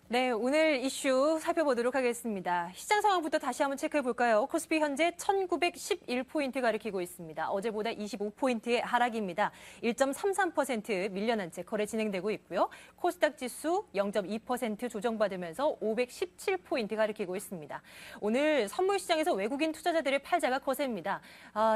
네, 오늘 이슈 살펴보도록 하겠습니다. 시장 상황부터 다시 한번 체크해 볼까요? 코스피 현재 1911포인트 가리키고 있습니다. 어제보다 25포인트의 하락입니다. 1.33% 밀려난 채 거래 진행되고 있고요. 코스닥 지수 0.2% 조정받으면서 517포인트 가리키고 있습니다. 오늘 선물 시장에서 외국인 투자자들의 팔자가 거셉니다.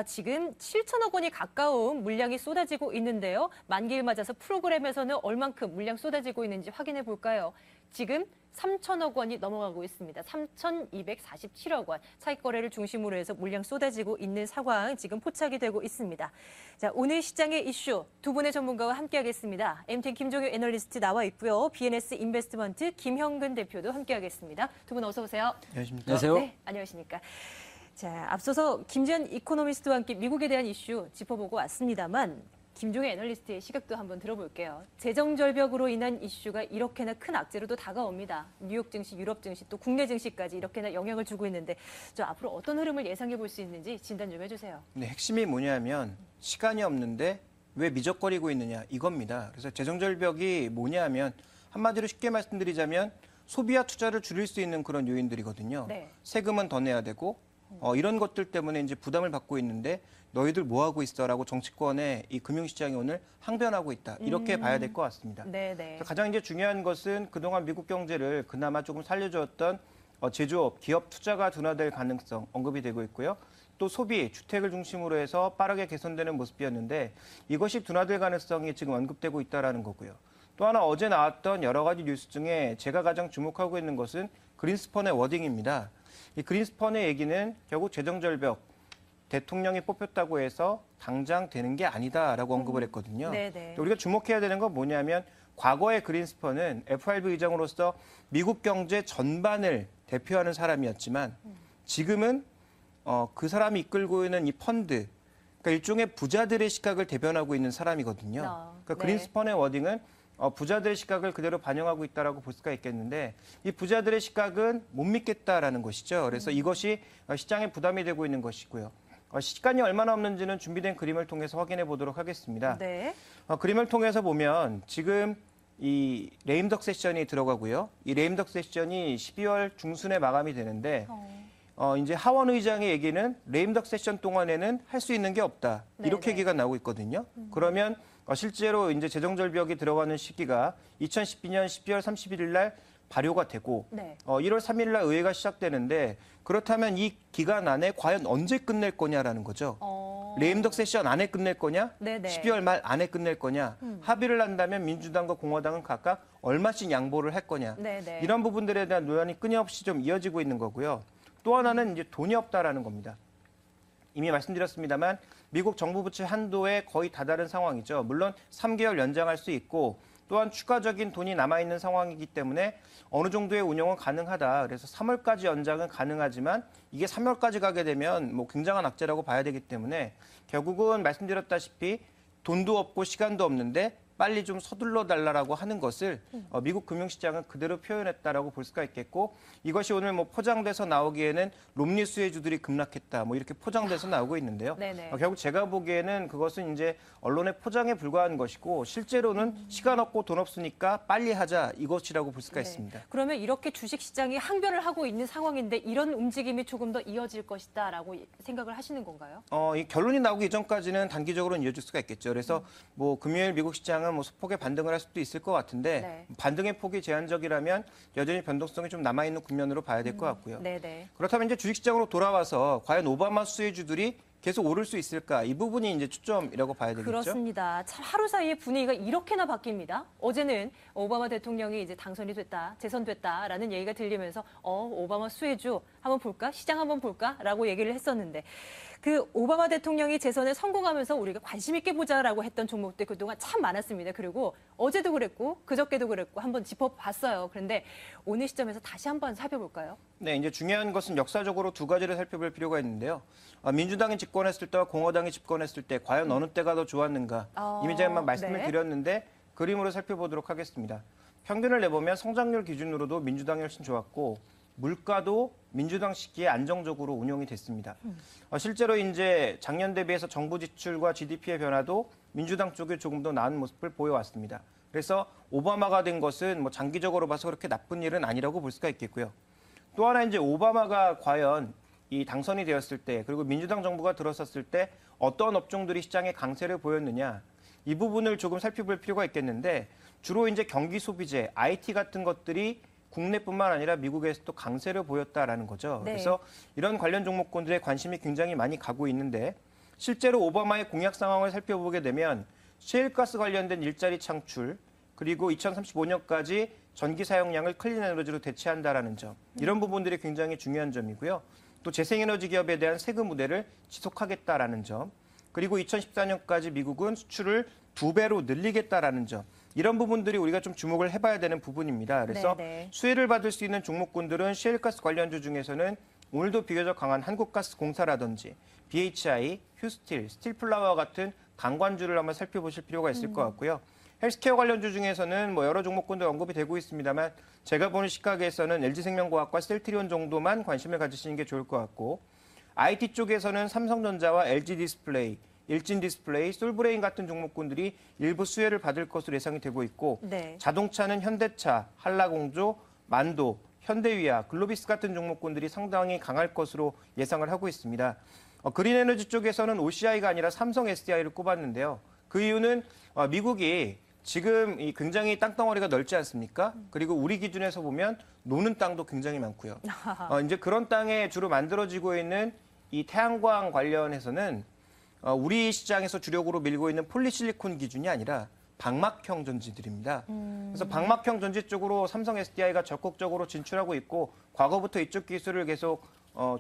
지금 7천억 원이 가까운 물량이 쏟아지고 있는데요. 만기를 맞아서 프로그램에서는 얼만큼 물량 쏟아지고 있는지 확인해 볼까요? 지금 3천억 원이 넘어가고 있습니다. 3,247억 원. 차익 거래를 중심으로 해서 물량 쏟아지고 있는 상황 지금 포착이 되고 있습니다. 자, 오늘 시장의 이슈 두 분의 전문가와 함께하겠습니다. MTN 김종효 애널리스트 나와 있고요. BNS 인베스트먼트 김형근 대표도 함께하겠습니다. 두 분 어서 오세요. 안녕하십니까? 안녕하세요. 네, 안녕하십니까. 자, 앞서서 김지현 이코노미스트와 함께 미국에 대한 이슈 짚어보고 왔습니다만 김종혜 애널리스트의 시각도 한번 들어볼게요. 재정 절벽으로 인한 이슈가 이렇게나 큰 악재로도 다가옵니다. 뉴욕 증시, 유럽 증시, 또 국내 증시까지 이렇게나 영향을 주고 있는데 저 앞으로 어떤 흐름을 예상해 볼 수 있는지 진단 좀 해주세요. 네, 핵심이 뭐냐면 시간이 없는데 왜 미적거리고 있느냐 이겁니다. 그래서 재정 절벽이 뭐냐면 한마디로 쉽게 말씀드리자면 소비와 투자를 줄일 수 있는 그런 요인들이거든요. 네. 세금은 더 내야 되고 이런 것들 때문에 이제 부담을 받고 있는데 너희들 뭐 하고 있어라고 정치권의 이 금융시장이 오늘 항변하고 있다. 이렇게 봐야 될 것 같습니다. 네네. 가장 이제 중요한 것은 그동안 미국 경제를 그나마 조금 살려주었던 제조업, 기업 투자가 둔화될 가능성 언급이 되고 있고요. 또 소비, 주택을 중심으로 해서 빠르게 개선되는 모습이었는데 이것이 둔화될 가능성이 지금 언급되고 있다는 거고요. 또 하나 어제 나왔던 여러 가지 뉴스 중에 제가 가장 주목하고 있는 것은 그린스펀의 워딩입니다. 이 그린스펀의 얘기는 결국 재정절벽, 대통령이 뽑혔다고 해서 당장 되는 게 아니다라고 언급을 했거든요. 네네. 우리가 주목해야 되는 건 뭐냐면 과거의 그린스펀은 FRB 의장으로서 미국 경제 전반을 대표하는 사람이었지만 지금은 그 사람이 이끌고 있는 이 펀드, 그러니까 일종의 부자들의 시각을 대변하고 있는 사람이거든요. 그러니까 네. 그린스펀의 워딩은 부자들의 시각을 그대로 반영하고 있다라고 볼 수가 있겠는데 이 부자들의 시각은 못 믿겠다라는 것이죠. 그래서 이것이 시장에 부담이 되고 있는 것이고요. 시간이 얼마나 없는지는 준비된 그림을 통해서 확인해 보도록 하겠습니다. 네. 그림을 통해서 보면 지금 이 레임덕 세션이 들어가고요. 이 레임덕 세션이 12월 중순에 마감이 되는데 이제 하원 의장의 얘기는 레임덕 세션 동안에는 할 수 있는 게 없다. 이렇게 네네. 얘기가 나오고 있거든요. 그러면 실제로 이제 재정절벽이 들어가는 시기가 2012년 12월 31일 날 발효가 되고 네. 1월 3일 날 의회가 시작되는데 그렇다면 이 기간 안에 과연 언제 끝낼 거냐라는 거죠. 레임덕 세션 안에 끝낼 거냐? 네네. 12월 말 안에 끝낼 거냐? 합의를 한다면 민주당과 공화당은 각각 얼마씩 양보를 할 거냐? 네네. 이런 부분들에 대한 논란이 끊임없이 좀 이어지고 있는 거고요. 또 하나는 이제 돈이 없다라는 겁니다. 이미 말씀드렸습니다만 미국 정부 부채 한도에 거의 다다른 상황이죠. 물론 3개월 연장할 수 있고 또한 추가적인 돈이 남아있는 상황이기 때문에 어느 정도의 운영은 가능하다. 그래서 3월까지 연장은 가능하지만 이게 3월까지 가게 되면 뭐 굉장한 악재라고 봐야 되기 때문에 결국은 말씀드렸다시피 돈도 없고 시간도 없는데 빨리 좀 서둘러 달라라고 하는 것을 미국 금융시장은 그대로 표현했다라고 볼 수가 있겠고 이것이 오늘 뭐 포장돼서 나오기에는 롬니 수혜주들이 급락했다 뭐 이렇게 포장돼서 나오고 있는데요. 네네. 결국 제가 보기에는 그것은 이제 언론의 포장에 불과한 것이고 실제로는 시간 없고 돈 없으니까 빨리 하자 이것이라고 볼 수가 네. 있습니다. 그러면 이렇게 주식시장이 항변을 하고 있는 상황인데 이런 움직임이 조금 더 이어질 것이다라고 생각을 하시는 건가요? 이 결론이 나오기 이전까지는 단기적으로는 이어질 수가 있겠죠. 그래서 뭐 금요일 미국 시장은 뭐 소폭의 반등을 할 수도 있을 것 같은데 네. 반등의 폭이 제한적이라면 여전히 변동성이 좀 남아있는 국면으로 봐야 될 것 같고요. 네네. 그렇다면 이제 주식시장으로 돌아와서 과연 오바마 수혜주들이 계속 오를 수 있을까? 이 부분이 이제 초점이라고 봐야 되겠죠. 그렇습니다. 참 하루 사이에 분위기가 이렇게나 바뀝니다. 어제는 오바마 대통령이 이제 당선이 됐다, 재선됐다라는 얘기가 들리면서 오바마 수혜주 한번 볼까? 시장 한번 볼까?라고 얘기를 했었는데 그 오바마 대통령이 재선에 성공하면서 우리가 관심 있게 보자라고 했던 종목들 그동안 참 많았습니다. 그리고 어제도 그랬고 그저께도 그랬고 한번 짚어봤어요. 그런데 오늘 시점에서 다시 한번 살펴볼까요? 네, 이제 중요한 것은 역사적으로 두 가지를 살펴볼 필요가 있는데요. 민주당이 집권했을 때와 공화당이 집권했을 때 과연 어느 때가 더 좋았는가? 이미 제가 말씀을 네. 드렸는데 그림으로 살펴보도록 하겠습니다. 평균을 내보면 성장률 기준으로도 민주당이 훨씬 좋았고 물가도 민주당 시기에 안정적으로 운용이 됐습니다. 실제로 이제 작년 대비해서 정부 지출과 GDP의 변화도 민주당 쪽에 조금 더 나은 모습을 보여왔습니다. 그래서 오바마가 된 것은 뭐 장기적으로 봐서 그렇게 나쁜 일은 아니라고 볼 수가 있겠고요. 또 하나 이제 오바마가 과연 이 당선이 되었을 때 그리고 민주당 정부가 들어섰을 때 어떤 업종들이 시장에 강세를 보였느냐 이 부분을 조금 살펴볼 필요가 있겠는데 주로 이제 경기 소비재, IT 같은 것들이 국내뿐만 아니라 미국에서도 강세를 보였다라는 거죠. 네. 그래서 이런 관련 종목군들의 관심이 굉장히 많이 가고 있는데 실제로 오바마의 공약 상황을 살펴보게 되면 셰일가스 관련된 일자리 창출 그리고 2035년까지 전기 사용량을 클린 에너지로 대체한다라는 점 이런 부분들이 굉장히 중요한 점이고요. 또 재생에너지 기업에 대한 세금 우대를 지속하겠다라는 점 그리고 2014년까지 미국은 수출을 2배로 늘리겠다라는 점 이런 부분들이 우리가 좀 주목을 해봐야 되는 부분입니다. 그래서 네네. 수혜를 받을 수 있는 종목군들은 셰일가스 관련주 중에서는 오늘도 비교적 강한 한국가스공사라든지 BHI, 휴스틸, 스틸플라워 같은 강관주를 한번 살펴보실 필요가 있을 것 같고요. 헬스케어 관련주 중에서는 뭐 여러 종목군들 언급이 되고 있습니다만 제가 보는 시각에서는 LG생명과학과 셀트리온 정도만 관심을 가지시는 게 좋을 것 같고 IT 쪽에서는 삼성전자와 LG디스플레이, 일진디스플레이, 솔브레인 같은 종목군들이 일부 수혜를 받을 것으로 예상이 되고 있고 네. 자동차는 현대차, 한라공조, 만도, 현대위아, 글로비스 같은 종목군들이 상당히 강할 것으로 예상을 하고 있습니다. 그린에너지 쪽에서는 OCI가 아니라 삼성 SDI를 꼽았는데요. 그 이유는 미국이 지금 이 굉장히 땅덩어리가 넓지 않습니까? 그리고 우리 기준에서 보면 노는 땅도 굉장히 많고요. 이제 그런 땅에 주로 만들어지고 있는 이 태양광 관련해서는 우리 시장에서 주력으로 밀고 있는 폴리실리콘 기준이 아니라 방막형 전지들입니다. 그래서 방막형 전지 쪽으로 삼성 SDI가 적극적으로 진출하고 있고 과거부터 이쪽 기술을 계속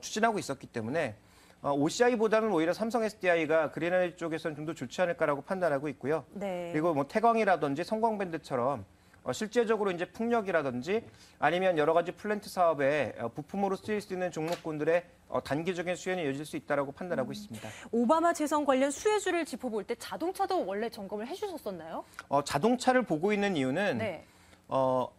추진하고 있었기 때문에 OCI보다는 오히려 삼성 SDI가 그린에너지 쪽에서는 좀 더 좋지 않을까라고 판단하고 있고요. 네. 그리고 뭐 태광이라든지 성광밴드처럼 실제적으로 이제 풍력이라든지 아니면 여러 가지 플랜트 사업에 부품으로 쓰일 수 있는 종목군들의 단기적인 수혜는 이어질 수 있다라고 판단하고 있습니다. 오바마 재선 관련 수혜주를 짚어볼 때 자동차도 원래 점검을 해주셨었나요? 자동차를 보고 있는 이유는 네.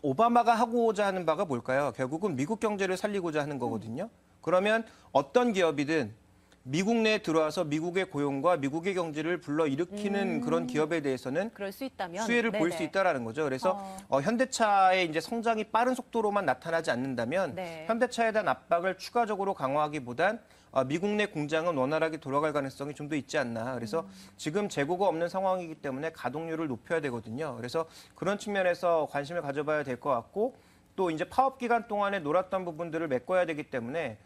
오바마가 하고자 하는 바가 뭘까요? 결국은 미국 경제를 살리고자 하는 거거든요. 그러면 어떤 기업이든 미국 내에 들어와서 미국의 고용과 미국의 경제를 불러일으키는 그런 기업에 대해서는 그럴 수 있다면 수혜를 보일 수 있다라는 거죠. 그래서 현대차의 이제 성장이 빠른 속도로만 나타나지 않는다면 네. 현대차에 대한 압박을 추가적으로 강화하기보단 미국 내 공장은 원활하게 돌아갈 가능성이 좀 더 있지 않나. 그래서 지금 재고가 없는 상황이기 때문에 가동률을 높여야 되거든요. 그래서 그런 측면에서 관심을 가져봐야 될 것 같고 또 이제 파업 기간 동안에 놀았던 부분들을 메꿔야 되기 때문에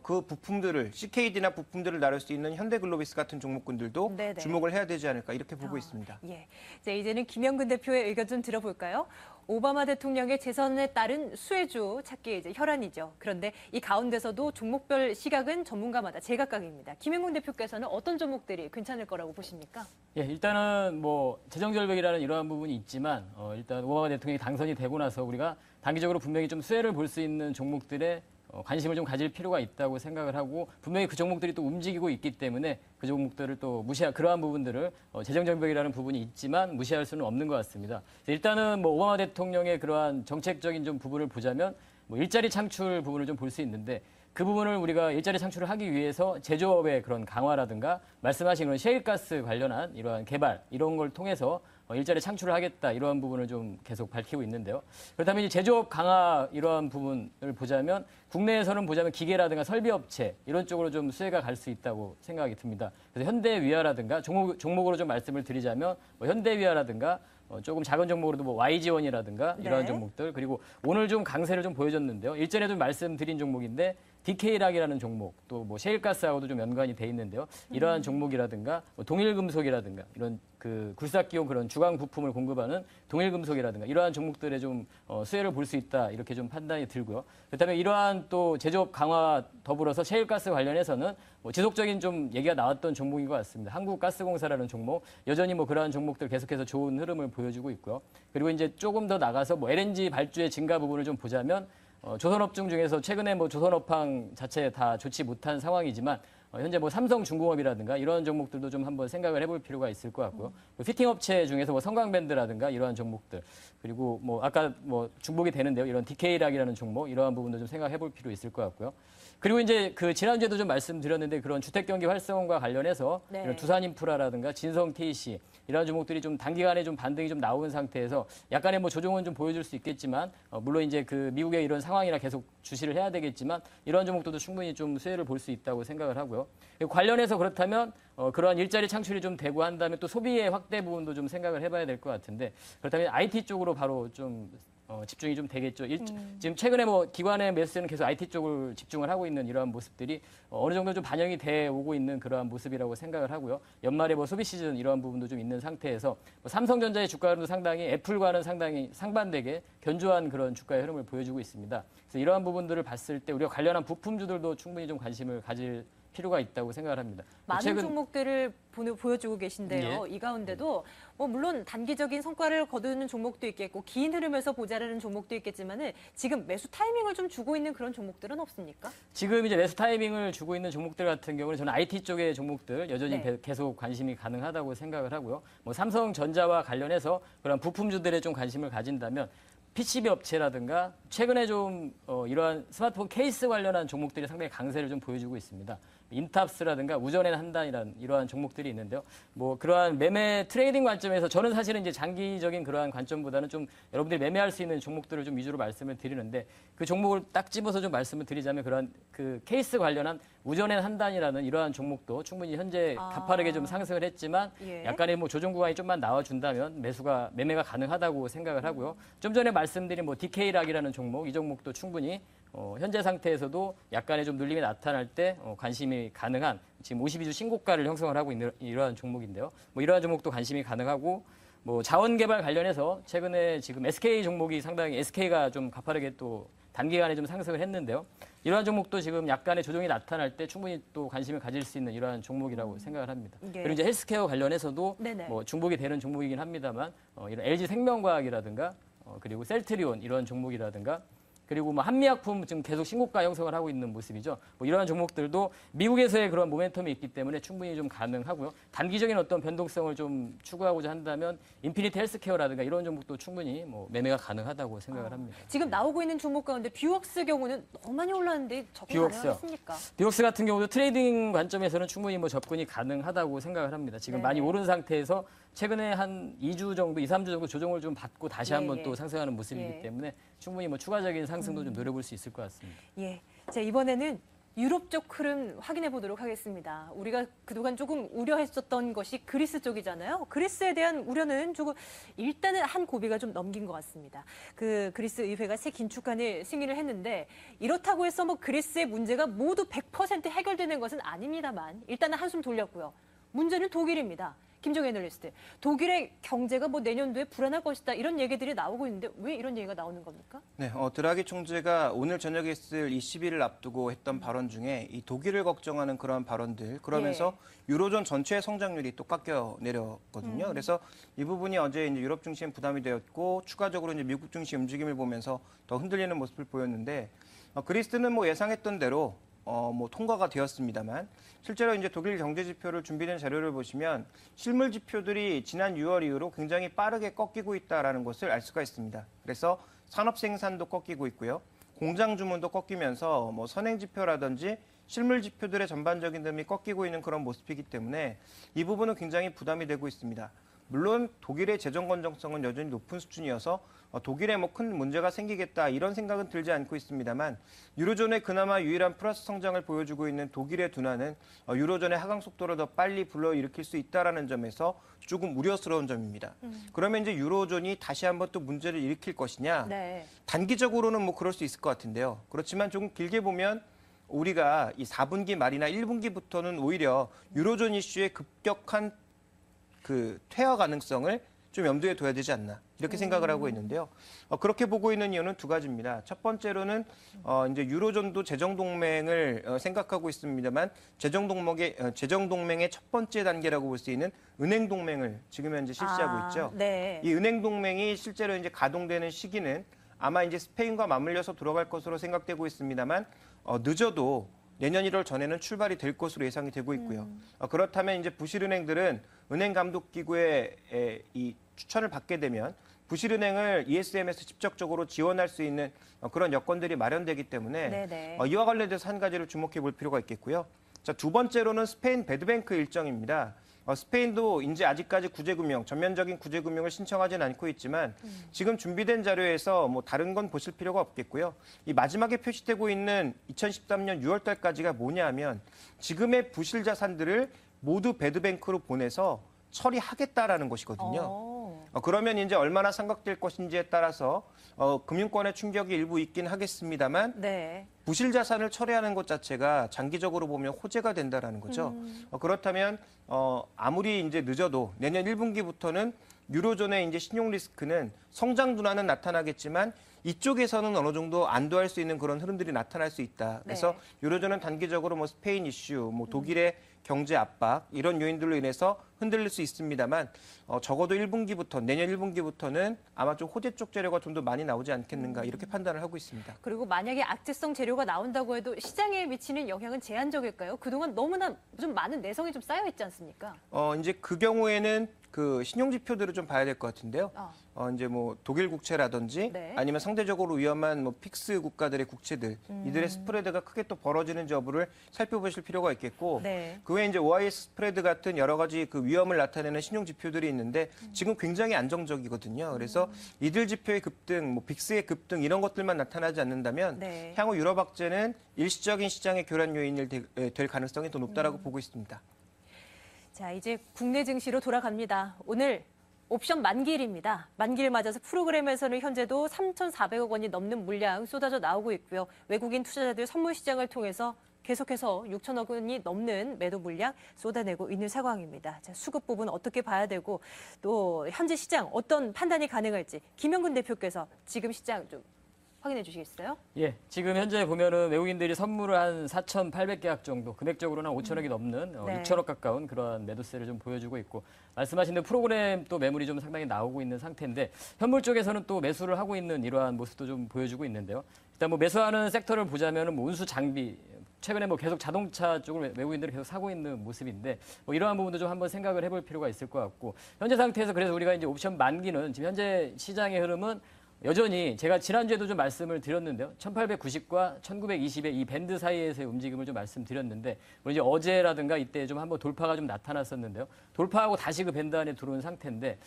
그 부품들을 CKD나 부품들을 나를 수 있는 현대글로비스 같은 종목군들도 네네. 주목을 해야 되지 않을까 이렇게 보고 있습니다. 예. 자, 이제는 김영근 대표의 의견 좀 들어볼까요? 오바마 대통령의 재선에 따른 수혜주 찾기에 이제 혈안이죠. 그런데 이 가운데서도 종목별 시각은 전문가마다 제각각입니다. 김영근 대표께서는 어떤 종목들이 괜찮을 거라고 보십니까? 예, 일단은 뭐 재정 절벽이라는 이러한 부분이 있지만 일단 오바마 대통령이 당선이 되고 나서 우리가 단기적으로 분명히 좀 수혜를 볼 수 있는 종목들에 관심을 좀 가질 필요가 있다고 생각을 하고 분명히 그 종목들이 또 움직이고 있기 때문에 그 종목들을 또 그러한 부분들을 재정 절벽이라는 부분이 있지만 무시할 수는 없는 것 같습니다. 일단은 뭐 오바마 대통령의 그러한 정책적인 좀 부분을 보자면 뭐 일자리 창출 부분을 좀 볼 수 있는데 그 부분을 우리가 일자리 창출을 하기 위해서 제조업의 그런 강화라든가 말씀하신 그런 셰일가스 관련한 이러한 개발 이런 걸 통해서 일자리 창출을 하겠다 이러한 부분을 좀 계속 밝히고 있는데요. 그렇다면 이제 제조업 강화 이러한 부분을 보자면 국내에서는 보자면 기계라든가 설비업체 이런 쪽으로 좀 수혜가 갈 수 있다고 생각이 듭니다. 그래서 현대위아라든가 종목으로 좀 말씀을 드리자면 뭐 현대위아라든가 조금 작은 종목으로도 뭐 YG원이라든가 이러한 네. 종목들 그리고 오늘 좀 강세를 좀 보여줬는데요. 일전에도 말씀드린 종목인데 DK락이라는 종목 또 뭐 셰일가스하고도 좀 연관이 돼 있는데요. 이러한 종목이라든가 뭐 동일금속이라든가 이런 그 굴삭기용 그런 주강 부품을 공급하는 동일금속이라든가 이러한 종목들에 좀 수혜를 볼 수 있다 이렇게 좀 판단이 들고요. 그렇다면 이러한 또 제조업 강화 더불어서 셰일가스 관련해서는 뭐 지속적인 좀 얘기가 나왔던 종목인 것 같습니다. 한국가스공사라는 종목 여전히 뭐 그러한 종목들 계속해서 좋은 흐름을 보여주고 있고요. 그리고 이제 조금 더 나가서 뭐 LNG 발주의 증가 부분을 좀 보자면 조선업종 중에서 최근에 뭐 조선업황 자체 다 좋지 못한 상황이지만 현재 뭐 삼성중공업이라든가 이런 종목들도 좀 한번 생각을 해볼 필요가 있을 것 같고요. 피팅 업체 중에서 뭐 성광밴드라든가 이러한 종목들, 그리고 뭐 아까 뭐 중복이 되는데요. 이런 DK락이라는 종목, 이러한 부분도 좀 생각해 볼 필요 있을 것 같고요. 그리고 이제 그 지난주에도 좀 말씀드렸는데 그런 주택 경기 활성화 관련해서 네. 이런 두산인프라라든가 진성 TC 이런 종목들이 좀 단기간에 좀 반등이 좀 나온 상태에서 약간의 뭐 조정은 좀 보여줄 수 있겠지만 물론 이제 그 미국의 이런 상황이라 계속 주시를 해야 되겠지만 이런 종목들도 충분히 좀 수혜를 볼 수 있다고 생각을 하고요. 그리고 관련해서 그렇다면 그러한 일자리 창출이 좀 되고 한다면 또 소비의 확대 부분도 좀 생각을 해봐야 될 것 같은데 그렇다면 IT 쪽으로 바로 좀 집중이 좀 되겠죠. 지금 최근에 뭐 기관의 매수는 계속 IT 쪽을 집중을 하고 있는 이러한 모습들이 어느 정도 좀 반영이 돼 오고 있는 그러한 모습이라고 생각을 하고요. 연말에 뭐 소비 시즌 이러한 부분도 좀 있는 상태에서 뭐 삼성전자의 주가도 상당히 애플과는 상당히 상반되게 견조한 그런 주가의 흐름을 보여주고 있습니다. 그래서 이러한 부분들을 봤을 때 우리가 관련한 부품주들도 충분히 좀 관심을 가질 필요가 있다고 생각을 합니다. 많은 종목들을 보여주고 계신데요. 예. 이 가운데도 뭐 물론 단기적인 성과를 거두는 종목도 있겠고 긴 흐름에서 보자라는 종목도 있겠지만은 지금 매수 타이밍을 좀 주고 있는 그런 종목들은 없습니까? 지금 이제 매수 타이밍을 주고 있는 종목들 같은 경우는 저는 IT 쪽의 종목들 여전히 네. 계속 관심이 가능하다고 생각을 하고요. 뭐 삼성전자와 관련해서 그런 부품주들에 좀 관심을 가진다면 PCB 업체라든가 최근에 좀 이러한 스마트폰 케이스 관련한 종목들이 상당히 강세를 좀 보여주고 있습니다. 인탑스라든가 우전엔 한단이라는 이러한 종목들이 있는데요. 뭐 그러한 매매 트레이딩 관점에서 저는 사실은 이제 장기적인 그러한 관점보다는 좀 여러분들이 매매할 수 있는 종목들을 좀 위주로 말씀을 드리는데 그 종목을 딱 집어서 좀 말씀을 드리자면 그러한 그 케이스 관련한 우전엔 한단이라는 이러한 종목도 충분히 현재 가파르게 좀 상승을 했지만 예. 약간의 뭐 조정 구간이 좀만 나와준다면 매매가 가능하다고 생각을 하고요. 좀 전에 말씀드린 뭐 DK락이라는 종목, 이 종목도 충분히 현재 상태에서도 약간의 좀 눌림이 나타날 때 관심이 가능한 지금 52주 신고가를 형성을 하고 있는 이러한 종목인데요. 뭐 이러한 종목도 관심이 가능하고 뭐 자원개발 관련해서 최근에 지금 SK 종목이 상당히 SK가 좀 가파르게 또 단기간에 좀 상승을 했는데요. 이러한 종목도 지금 약간의 조정이 나타날 때 충분히 또 관심을 가질 수 있는 이러한 종목이라고 생각을 합니다. 예. 그리고 이제 헬스케어 관련해서도 네네. 뭐 중복이 되는 종목이긴 합니다만 이런 LG 생명과학이라든가 그리고 셀트리온 이런 종목이라든가 그리고 뭐 한미약품 지금 계속 신고가 형성을 하고 있는 모습이죠. 뭐 이러한 종목들도 미국에서의 그런 모멘텀이 있기 때문에 충분히 좀 가능하고요. 단기적인 어떤 변동성을 좀 추구하고자 한다면 인피니티 헬스케어라든가 이런 종목도 충분히 뭐 매매가 가능하다고 생각을 합니다. 지금 나오고 있는 종목 가운데 뷰웍스 경우는 너무 많이 올랐는데 접근 뷰웍스요? 가능하겠습니까? 뷰웍스 같은 경우도 트레이딩 관점에서는 충분히 뭐 접근이 가능하다고 생각을 합니다. 지금 네. 많이 오른 상태에서 최근에 한 2주 정도, 2, 3주 정도 조정을 좀 받고 다시 예, 한번 예. 또 상승하는 모습이기 예. 때문에 충분히 뭐 추가적인 상승도 좀 노려볼 수 있을 것 같습니다. 예. 자, 이번에는 유럽 쪽 흐름 확인해 보도록 하겠습니다. 우리가 그동안 조금 우려했었던 것이 그리스 쪽이잖아요. 그리스에 대한 우려는 조금 일단은 한 고비가 좀 넘긴 것 같습니다. 그 그리스 의회가 새 긴축안을 승인을 했는데 이렇다고 해서 뭐 그리스의 문제가 모두 100% 해결되는 것은 아닙니다만 일단은 한숨 돌렸고요. 문제는 독일입니다. 김종애 애널리스트, 독일의 경제가 뭐 내년도에 불안할 것이다 이런 얘기들이 나오고 있는데 왜 이런 얘기가 나오는 겁니까? 네, 드라기 총재가 오늘 저녁에 있을 20일을 앞두고 했던 발언 중에 이 독일을 걱정하는 그런 발언들 그러면서 유로존 전체의 성장률이 또 깎여 내렸거든요. 그래서 이 부분이 어제 이제 유럽 중심 부담이 되었고 추가적으로 이제 미국 중심 움직임을 보면서 더 흔들리는 모습을 보였는데 그리스는 뭐 예상했던 대로 뭐 통과가 되었습니다만 실제로 이제 독일 경제 지표를 준비된 자료를 보시면 실물 지표들이 지난 6월 이후로 굉장히 빠르게 꺾이고 있다라는 것을 알 수가 있습니다. 그래서 산업 생산도 꺾이고 있고요. 공장 주문도 꺾이면서 뭐 선행 지표라든지 실물 지표들의 전반적인 흐름이 꺾이고 있는 그런 모습이기 때문에 이 부분은 굉장히 부담이 되고 있습니다. 물론 독일의 재정 건전성은 여전히 높은 수준이어서 독일에 뭐 큰 문제가 생기겠다 이런 생각은 들지 않고 있습니다만 유로존의 그나마 유일한 플러스 성장을 보여주고 있는 독일의 둔화는 유로존의 하강 속도를 더 빨리 불러일으킬 수 있다라는 점에서 조금 우려스러운 점입니다. 그러면 이제 유로존이 다시 한번 또 문제를 일으킬 것이냐? 네. 단기적으로는 뭐 그럴 수 있을 것 같은데요. 그렇지만 조금 길게 보면 우리가 이 4분기 말이나 1분기부터는 오히려 유로존 이슈의 급격한 그 퇴화 가능성을 좀 염두에 둬야 되지 않나 이렇게 생각을 하고 있는데요. 그렇게 보고 있는 이유는 두 가지입니다. 첫 번째로는 이제 유로존도 재정 동맹을 생각하고 있습니다만 재정 동맹의 첫 번째 단계라고 볼 수 있는 은행 동맹을 지금 현재 실시하고 있죠. 네. 이 은행 동맹이 실제로 이제 가동되는 시기는 아마 이제 스페인과 맞물려서 들어갈 것으로 생각되고 있습니다만 늦어도 내년 1월 전에는 출발이 될 것으로 예상이 되고 있고요. 그렇다면 이제 부실은행들은 은행감독기구의 이 추천을 받게 되면 부실은행을 ESM에서 직접적으로 지원할 수 있는 그런 여건들이 마련되기 때문에 네네. 이와 관련돼서 한 가지를 주목해 볼 필요가 있겠고요. 자, 두 번째로는 스페인 배드뱅크 일정입니다. 스페인도 이제 아직까지 구제금융, 전면적인 구제금융을 신청하지는 않고 있지만 지금 준비된 자료에서 뭐 다른 건 보실 필요가 없겠고요. 이 마지막에 표시되고 있는 2013년 6월 달까지가 뭐냐하면 지금의 부실 자산들을 모두 배드뱅크로 보내서 처리하겠다라는 것이거든요. 그러면 이제 얼마나 삼각될 것인지에 따라서 금융권의 충격이 일부 있긴 하겠습니다만 네. 부실 자산을 처리하는 것 자체가 장기적으로 보면 호재가 된다라는 거죠. 그렇다면 아무리 이제 늦어도 내년 1분기부터는 유로존의 이제 신용 리스크는 성장 둔화는 나타나겠지만 이쪽에서는 어느 정도 안도할 수 있는 그런 흐름들이 나타날 수 있다. 그래서 유로존은 단기적으로 뭐 스페인 이슈, 뭐 독일의 경제 압박 이런 요인들로 인해서 흔들릴 수 있습니다만 적어도 1분기부터 내년 1분기부터는 아마 좀 호재 쪽 재료가 좀 더 많이 나오지 않겠는가 이렇게 판단을 하고 있습니다. 그리고 만약에 악재성 재료가 나온다고 해도 시장에 미치는 영향은 제한적일까요? 그동안 너무나 좀 많은 내성이 좀 쌓여 있지 않습니까? 이제 그 경우에는 그 신용 지표들을 좀 봐야 될 것 같은데요. 이제 뭐 독일 국채라든지 네. 아니면 상대적으로 위험한 뭐 픽스 국가들의 국채들 이들의 스프레드가 크게 또 벌어지는지 여부를 살펴보실 필요가 있겠고 네. 그 외에 이제 OIS 스프레드 같은 여러 가지 그 위험을 나타내는 신용 지표들이 있는데 지금 굉장히 안정적이거든요. 그래서 이들 지표의 급등, 뭐 빅스의 급등 이런 것들만 나타나지 않는다면 네. 향후 유럽 악재는 일시적인 시장의 교란 요인이 될 가능성이 더 높다라고 보고 있습니다. 자, 이제 국내 증시로 돌아갑니다. 오늘 옵션 만기일입니다. 만기를 맞아서 프로그램에서는 현재도 3,400억 원이 넘는 물량 쏟아져 나오고 있고요. 외국인 투자자들 선물 시장을 통해서 계속해서 6천억 원이 넘는 매도 물량 쏟아내고 있는 상황입니다. 자, 수급 부분 어떻게 봐야 되고 또 현재 시장 어떤 판단이 가능할지 김영근 대표께서 지금 시장 좀 확인해 주시겠어요? 예, 지금 현재 보면은 외국인들이 선물을 한 4,800계약 정도, 금액적으로는 한 5천억이 넘는 네. 6천억 가까운 그런 매도세를 좀 보여주고 있고, 말씀하신 대로 프로그램 또 매물이 좀 상당히 나오고 있는 상태인데, 현물 쪽에서는 또 매수를 하고 있는 이러한 모습도 좀 보여주고 있는데요. 일단 뭐 매수하는 섹터를 보자면은 뭐 운수 장비, 최근에 뭐 계속 자동차 쪽을 외국인들이 계속 사고 있는 모습인데 뭐 이러한 부분도 좀 한번 생각을 해볼 필요가 있을 것 같고, 현재 상태에서 그래서 우리가 이제 옵션 만기는 지금 현재 시장의 흐름은 여전히 제가 지난주에도 좀 말씀을 드렸는데요. 1890과 1920의 이 밴드 사이에서의 움직임을 좀 말씀드렸는데, 뭐 이제 어제라든가 이때 좀 한번 돌파가 좀 나타났었는데요. 돌파하고 다시 그 밴드 안에 들어온 상태인데,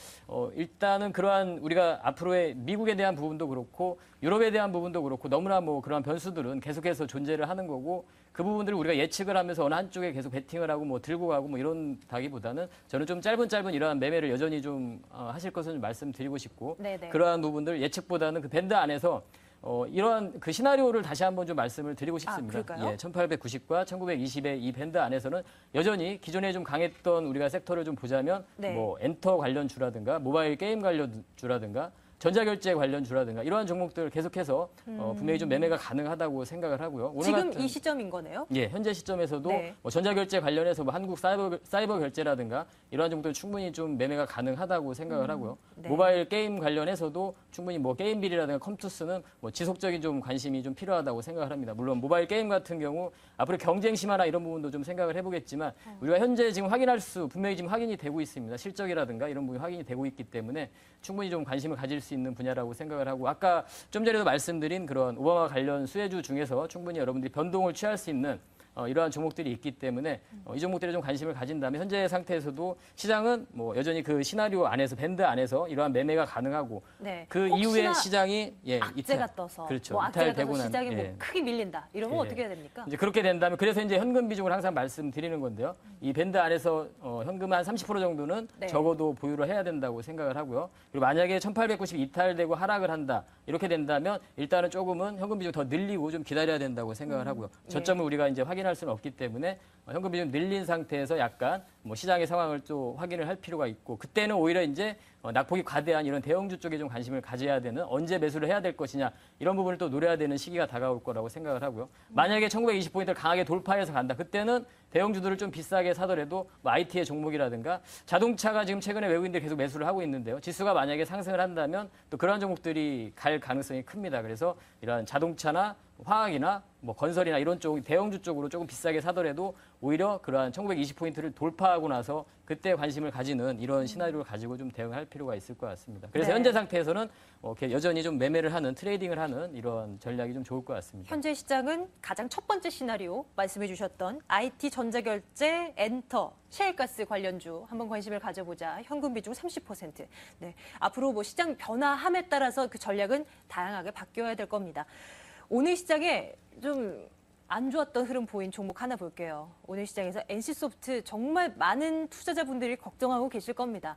일단은 그러한 우리가 앞으로의 미국에 대한 부분도 그렇고 유럽에 대한 부분도 그렇고 너무나 뭐 그러한 변수들은 계속해서 존재를 하는 거고, 그 부분들을 우리가 예측을 하면서 어느 한쪽에 계속 베팅을 하고 뭐 들고 가고 뭐 이런다기보다는 저는 좀 짧은 이러한 매매를 여전히 좀 하실 것을 좀 말씀드리고 싶고, 네네. 그러한 부분들 예측보다는 그 밴드 안에서 이러한 그 시나리오를 다시 한번 좀 말씀을 드리고 싶습니다. 그럴까요? 예, 1890과 1920의 이 밴드 안에서는 여전히 기존에 좀 강했던 우리가 섹터를 좀 보자면 네. 뭐 엔터 관련 주라든가 모바일 게임 관련 주라든가 전자결제 관련 주라든가 이러한 종목들 계속해서 분명히 좀 매매가 가능하다고 생각을 하고요. 오늘 지금 같은- 이 시점인 거네요. 예, 현재 시점에서도 네. 뭐 전자결제 관련해서 뭐 한국 사이버 결제라든가 이러한 정도는 충분히 좀 매매가 가능하다고 생각을 하고요. 네. 모바일 게임 관련해서도 충분히 뭐 게임빌이라든가 컴투스는 뭐 지속적인 좀 관심이 좀 필요하다고 생각을 합니다. 물론 모바일 게임 같은 경우 앞으로 경쟁 심화나 이런 부분도 좀 생각을 해보겠지만 우리가 현재 지금 분명히 지금 확인이 되고 있습니다. 실적이라든가 이런 부분이 확인이 되고 있기 때문에 충분히 좀 관심을 가질 수 있는 분야라고 생각을 하고, 아까 좀 전에도 말씀드린 그런 오바마 관련 수혜주 중에서 충분히 여러분들이 변동을 취할 수 있는 이러한 종목들이 있기 때문에 이 종목들에 좀 관심을 가진다면 현재 상태에서도 시장은 뭐 여전히 그 시나리오 안에서 밴드 안에서 이러한 매매가 가능하고, 네. 그 혹시나 이후에 시장이 악재가 떠서 그렇죠. 뭐 악재가 떠서 이탈되고 난- 시장이 뭐 예. 크게 밀린다. 이러면 예. 어떻게 해야 됩니까? 이제 그렇게 된다면, 그래서 이제 현금 비중을 항상 말씀드리는 건데요. 이 밴드 안에서 현금 한 30% 정도는 네. 적어도 보유를 해야 된다고 생각을 하고요. 그리고 만약에 1890 이탈되고 하락을 한다, 이렇게 된다면 일단은 조금은 현금 비중 더 늘리고 좀 기다려야 된다고 생각을 하고요. 저점을 우리가 이제 확인할 수는 없기 때문에 현금 비중 늘린 상태에서 약간 뭐 시장의 상황을 또 확인을 할 필요가 있고, 그때는 오히려 이제 낙폭이 과대한 이런 대형주 쪽에 좀 관심을 가져야 되는, 언제 매수를 해야 될 것이냐 이런 부분을 또 노려야 되는 시기가 다가올 거라고 생각을 하고요. 만약에 1920포인트를 강하게 돌파해서 간다, 그때는 대형주들을 좀 비싸게 사더라도 뭐 IT의 종목이라든가 자동차가 지금 최근에 외국인들이 계속 매수를 하고 있는데요. 지수가 만약에 상승을 한다면 또 그러한 종목들이 갈 가능성이 큽니다. 그래서 이런 자동차나 화학이나 뭐 건설이나 이런 쪽 대형주 쪽으로 조금 비싸게 사더라도 오히려 그러한 1920포인트를 돌파하고 나서 그때 관심을 가지는 이런 시나리오를 가지고 좀 대응할 필요가 있을 것 같습니다. 그래서 네. 현재 상태에서는 이렇게 여전히 좀 매매를 하는 트레이딩을 하는 이런 전략이 좀 좋을 것 같습니다. 현재 시장은 가장 첫 번째 시나리오 말씀해 주셨던 IT 전자결제, 엔터, 셰일가스 관련주 한번 관심을 가져보자. 현금 비중 30%. 네, 앞으로 뭐 시장 변화함에 따라서 그 전략은 다양하게 바뀌어야 될 겁니다. 오늘 시장에 좀 안 좋았던 흐름 보인 종목 하나 볼게요. 오늘 시장에서 NC소프트 정말 많은 투자자분들이 걱정하고 계실 겁니다.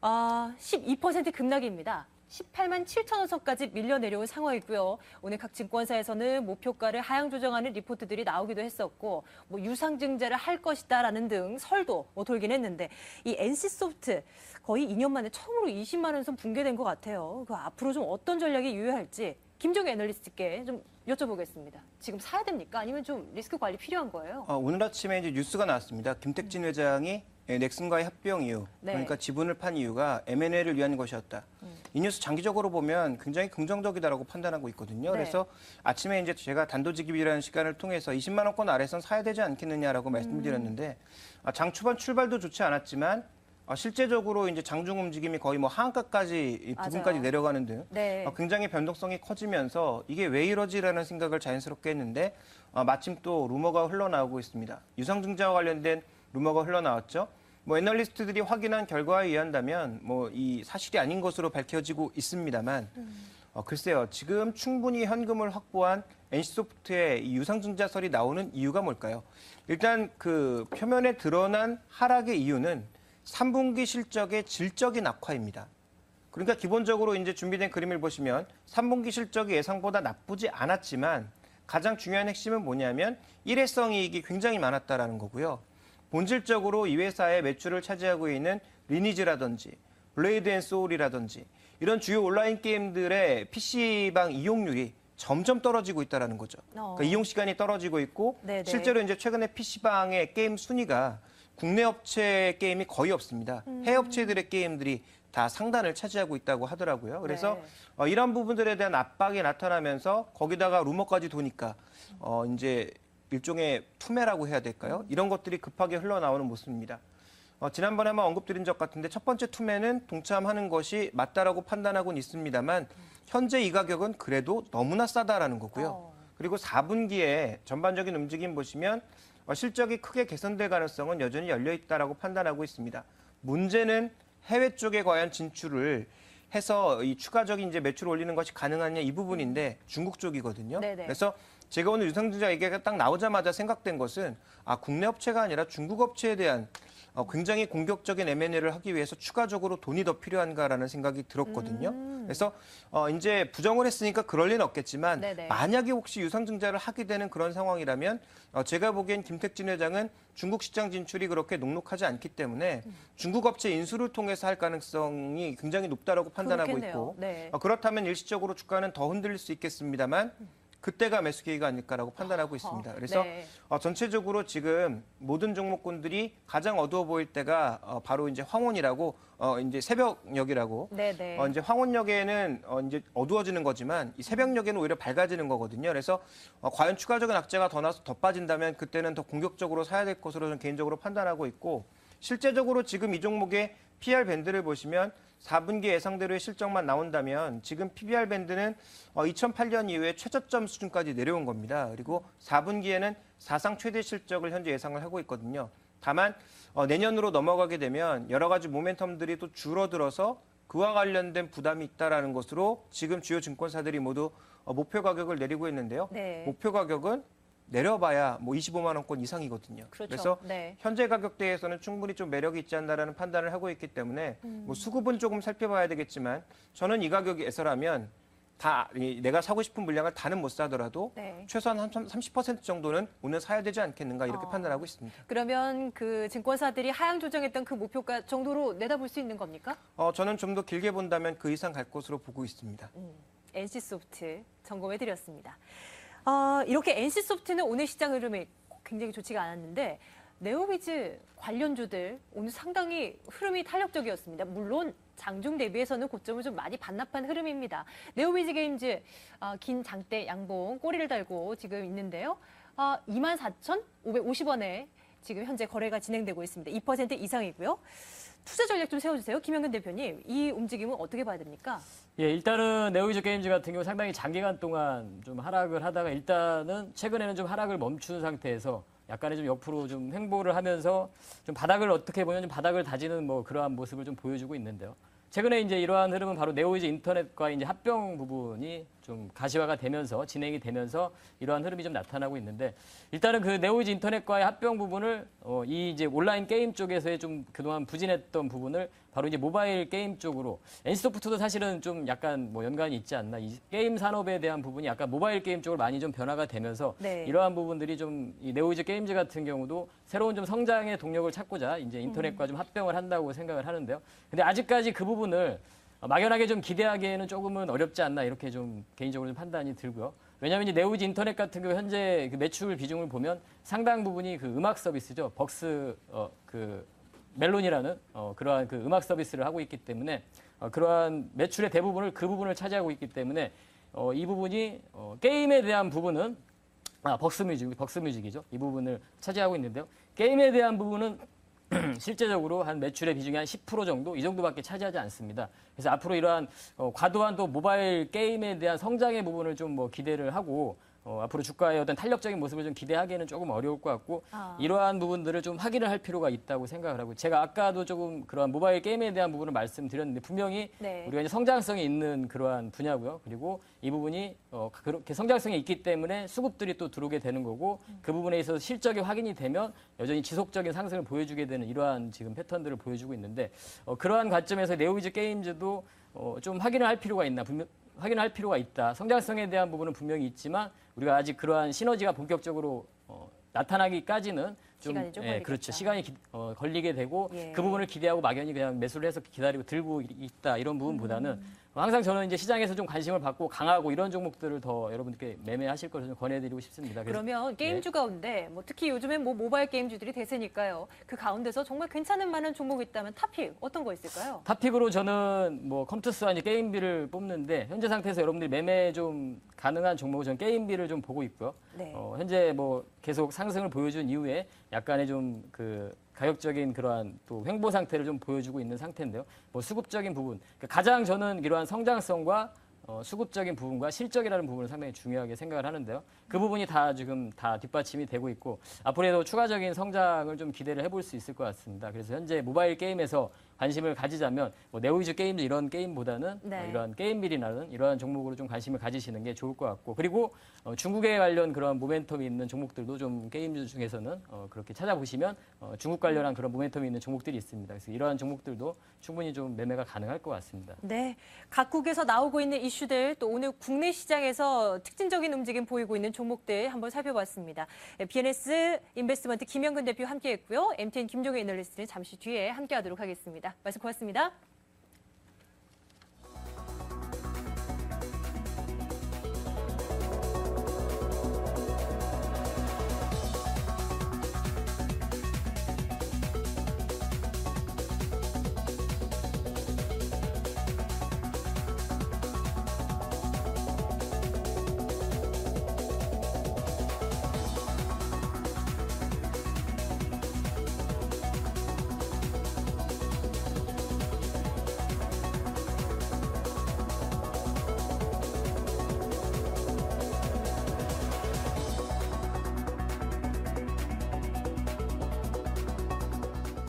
12% 급락입니다. 18만 7천 원 선까지 밀려 내려온 상황이고요. 오늘 각 증권사에서는 목표가를 하향 조정하는 리포트들이 나오기도 했었고, 뭐 유상증자를 할 것이다라는 등 설도 돌긴 했는데, 이 NC소프트 거의 2년 만에 처음으로 20만 원 선 붕괴된 것 같아요. 그 앞으로 좀 어떤 전략이 유효할지 김종규 애널리스트께 좀 여쭤보겠습니다. 지금 사야 됩니까? 아니면 좀 리스크 관리 필요한 거예요? 오늘 아침에 이제 뉴스가 나왔습니다. 김택진 회장이 넥슨과의 합병 이유, 네. 그러니까 지분을 판 이유가 M&A를 위한 것이었다. 이 뉴스 장기적으로 보면 굉장히 긍정적이다라고 판단하고 있거든요. 네. 그래서 아침에 이제 제가 단도직입이라는 시간을 통해서 20만 원권 아래선 사야 되지 않겠느냐라고 말씀드렸는데 장 초반 출발도 좋지 않았지만 실제적으로 이제 장중 움직임이 거의 뭐 하한가까지 부근까지 맞아요. 내려가는 등 네. 굉장히 변동성이 커지면서 이게 왜 이러지라는 생각을 자연스럽게 했는데 마침 또 루머가 흘러나오고 있습니다. 유상증자와 관련된 루머가 흘러나왔죠. 뭐 애널리스트들이 확인한 결과에 의한다면 뭐 이 사실이 아닌 것으로 밝혀지고 있습니다만 글쎄요. 지금 충분히 현금을 확보한 NC소프트의 이 유상증자설이 나오는 이유가 뭘까요? 일단 그 표면에 드러난 하락의 이유는 3분기 실적의 질적인 악화입니다. 그러니까 기본적으로 이제 준비된 그림을 보시면 3분기 실적이 예상보다 나쁘지 않았지만 가장 중요한 핵심은 뭐냐면 일회성 이익이 굉장히 많았다라는 거고요. 본질적으로 이 회사의 매출을 차지하고 있는 리니지라든지 블레이드 앤 소울이라든지 이런 주요 온라인 게임들의 PC방 이용률이 점점 떨어지고 있다는 거죠. 그러니까 이용 시간이 떨어지고 있고 네네. 실제로 이제 최근에 PC방의 게임 순위가 국내 업체 게임이 거의 없습니다. 해외 업체들의 게임들이 다 상단을 차지하고 있다고 하더라고요. 그래서 이런 부분들에 대한 압박이 나타나면서 거기다가 루머까지 도니까 이제 일종의 투매라고 해야 될까요? 이런 것들이 급하게 흘러나오는 모습입니다. 지난번에 한번 언급드린 적 같은데 첫 번째 투매는 동참하는 것이 맞다라고 판단하고는 있습니다만 현재 이 가격은 그래도 너무나 싸다라는 거고요. 그리고 4분기에 전반적인 움직임 보시면 실적이 크게 개선될 가능성은 여전히 열려 있다라고 판단하고 있습니다. 문제는 해외 쪽에 과연 진출을 해서 이 추가적인 이제 매출 올리는 것이 가능하냐 이 부분인데 중국 쪽이거든요. 네네. 그래서 제가 오늘 유상증자 얘기가 딱 나오자마자 생각된 것은 국내 업체가 아니라 중국 업체에 대한 굉장히 공격적인 M&A를 하기 위해서 추가적으로 돈이 더 필요한가라는 생각이 들었거든요. 그래서 이제 부정을 했으니까 그럴 리는 없겠지만 네네. 만약에 혹시 유상증자를 하게 되는 그런 상황이라면 제가 보기엔 김택진 회장은 중국 시장 진출이 그렇게 녹록하지 않기 때문에 중국 업체 인수를 통해서 할 가능성이 굉장히 높다라고 판단하고 그렇겠네요. 있고 네. 그렇다면 일시적으로 주가는 더 흔들릴 수 있겠습니다만 그때가 매수 기회가 아닐까라고 판단하고 있습니다. 그래서 네. 전체적으로 지금 모든 종목군들이 가장 어두워 보일 때가 바로 이제 황혼이라고 이제 새벽녘이라고 네네. 이제 황혼역에는 이제 어두워지는 거지만 이 새벽녘에는 오히려 밝아지는 거거든요. 그래서 과연 추가적인 악재가 더 나서 더 빠진다면 그때는 더 공격적으로 사야 될 것으로 저는 개인적으로 판단하고 있고 실제적으로 지금 이 종목의 PR 밴드를 보시면 4분기 예상대로의 실적만 나온다면 지금 PBR 밴드는 2008년 이후에 최저점 수준까지 내려온 겁니다. 그리고 4분기에는 사상 최대 실적을 현재 예상을 하고 있거든요. 다만 내년으로 넘어가게 되면 여러 가지 모멘텀들이 또 줄어들어서 그와 관련된 부담이 있다라는 것으로 지금 주요 증권사들이 모두 목표 가격을 내리고 있는데요. 네. 목표 가격은 내려봐야 뭐 25만 원권 이상이거든요. 그렇죠. 그래서 네. 현재 가격대에서는 충분히 좀 매력이 있지 않나라는 판단을 하고 있기 때문에 뭐 수급은 조금 살펴봐야 되겠지만 저는 이 가격에서라면 다 내가 사고 싶은 물량을 다는 못 사더라도 네. 최소한 한 30% 정도는 오늘 사야 되지 않겠는가 이렇게 판단하고 있습니다. 그러면 그 증권사들이 하향 조정했던 그 목표가 정도로 내다볼 수 있는 겁니까? 저는 좀 더 길게 본다면 그 이상 갈 것으로 보고 있습니다. NC소프트 점검해드렸습니다. 이렇게 NC소프트는 오늘 시장 흐름이 굉장히 좋지가 않았는데 네오비즈 관련주들 오늘 상당히 흐름이 탄력적이었습니다. 물론 장중 대비해서는 고점을 좀 많이 반납한 흐름입니다. 네오비즈 게임즈 긴 장대 양봉 꼬리를 달고 지금 있는데요. 24,550원에 지금 현재 거래가 진행되고 있습니다. 2% 이상이고요. 투자 전략 좀 세워주세요. 김영근 대표님, 이 움직임은 어떻게 봐야 됩니까? 예, 일단은 네오비즈 게임즈 같은 경우 상당히 장기간 동안 좀 하락을 하다가 일단은 최근에는 좀 하락을 멈춘 상태에서 약간의 좀 옆으로 좀 횡보를 하면서 좀 바닥을 어떻게 보면 좀 바닥을 다지는 뭐 그러한 모습을 좀 보여주고 있는데요. 최근에 이제 이러한 흐름은 바로 네오비즈 인터넷과 이제 합병 부분이 좀 가시화가 되면서 진행이 되면서 이러한 흐름이 좀 나타나고 있는데 일단은 그 네오비즈 인터넷과의 합병 부분을 이 이제 온라인 게임 쪽에서의 좀 그동안 부진했던 부분을 바로 이제 모바일 게임 쪽으로 NC소프트도 사실은 좀 약간 뭐 연관이 있지 않나 이 게임 산업에 대한 부분이 약간 모바일 게임 쪽으로 많이 좀 변화가 되면서 네. 이러한 부분들이 좀 이 네오비즈 게임즈 같은 경우도 새로운 좀 성장의 동력을 찾고자 이제 인터넷과 좀 합병을 한다고 생각을 하는데요. 근데 아직까지 그 부분을 막연하게 좀 기대하기에는 조금은 어렵지 않나 이렇게 좀 개인적으로 좀 판단이 들고요. 왜냐하면 이제 네오비즈 인터넷 같은 경우 현재 그 매출 비중을 보면 상당 부분이 그 음악 서비스죠. 벅스 그 멜론이라는 그러한 그 음악 서비스를 하고 있기 때문에 그러한 매출의 대부분을 그 부분을 차지하고 있기 때문에 이 부분이 게임에 대한 부분은 벅스뮤직이죠. 이 부분을 차지하고 있는데요. 게임에 대한 부분은 실제적으로 한 매출의 비중이 한 10% 정도 이 정도밖에 차지하지 않습니다. 그래서 앞으로 이러한 과도한 또 모바일 게임에 대한 성장의 부분을 좀 뭐 기대를 하고 앞으로 주가의 어떤 탄력적인 모습을 좀 기대하기에는 조금 어려울 것 같고 이러한 부분들을 좀 확인을 할 필요가 있다고 생각을 하고 제가 아까도 조금 그러한 모바일 게임에 대한 부분을 말씀드렸는데 분명히 네. 우리가 이제 성장성이 있는 그러한 분야고요. 그리고 이 부분이 그렇게 성장성이 있기 때문에 수급들이 또 들어오게 되는 거고 그 부분에 있어서 실적이 확인이 되면 여전히 지속적인 상승을 보여주게 되는 이러한 지금 패턴들을 보여주고 있는데 그러한 관점에서 네오비즈 게임즈도 좀 확인을 할 필요가 있나 확인할 필요가 있다. 성장성에 대한 부분은 분명히 있지만 우리가 아직 그러한 시너지가 본격적으로 나타나기까지는 시간이 좀 걸리겠다. 그렇죠. 시간이 걸리게 되고 예. 그 부분을 기대하고 막연히 그냥 매수를 해서 기다리고 들고 있다 이런 부분보다는 항상 저는 이제 시장에서 좀 관심을 받고 강하고 이런 종목들을 더 여러분들께 매매하실 것을 좀 권해드리고 싶습니다. 그래서 그러면 게임주 가운데 뭐 특히 요즘엔 뭐 모바일 게임주들이 대세니까요. 그 가운데서 정말 괜찮은 많은 종목이 있다면 탑픽 어떤 거 있을까요? 탑픽으로 저는 뭐 컴투스와 이제 게임비를 뽑는데 현재 상태에서 여러분들이 매매 좀 가능한 종목은 저는 게임비를 좀 보고 있고요. 네. 현재 뭐 계속 상승을 보여준 이후에 약간의 좀 그 가격적인 그러한 또 횡보 상태를 좀 보여주고 있는 상태인데요. 뭐 수급적인 부분, 그러니까 가장 저는 이러한 성장성과 수급적인 부분과 실적이라는 부분을 상당히 중요하게 생각을 하는데요. 그 부분이 다 지금 다 뒷받침이 되고 있고 앞으로도 추가적인 성장을 좀 기대를 해볼 수 있을 것 같습니다. 그래서 현재 모바일 게임에서 관심을 가지자면 뭐 네오비즈 게임즈 이런 게임보다는 네. 이러한 게임빌이라는 이러한 종목으로 좀 관심을 가지시는 게 좋을 것 같고 그리고 중국에 관련 그런 모멘텀이 있는 종목들도 좀 게임주 중에서는 그렇게 찾아보시면 중국 관련한 그런 모멘텀이 있는 종목들이 있습니다. 그래서 이러한 종목들도 충분히 좀 매매가 가능할 것 같습니다. 네, 각국에서 나오고 있는 이슈들 또 오늘 국내 시장에서 특징적인 움직임 보이고 있는 종목들 한번 살펴봤습니다. BNS 인베스트먼트 김영근 대표 함께했고요. MTN 김종혜 애널리스트는 잠시 뒤에 함께하도록 하겠습니다. 말씀 고맙습니다.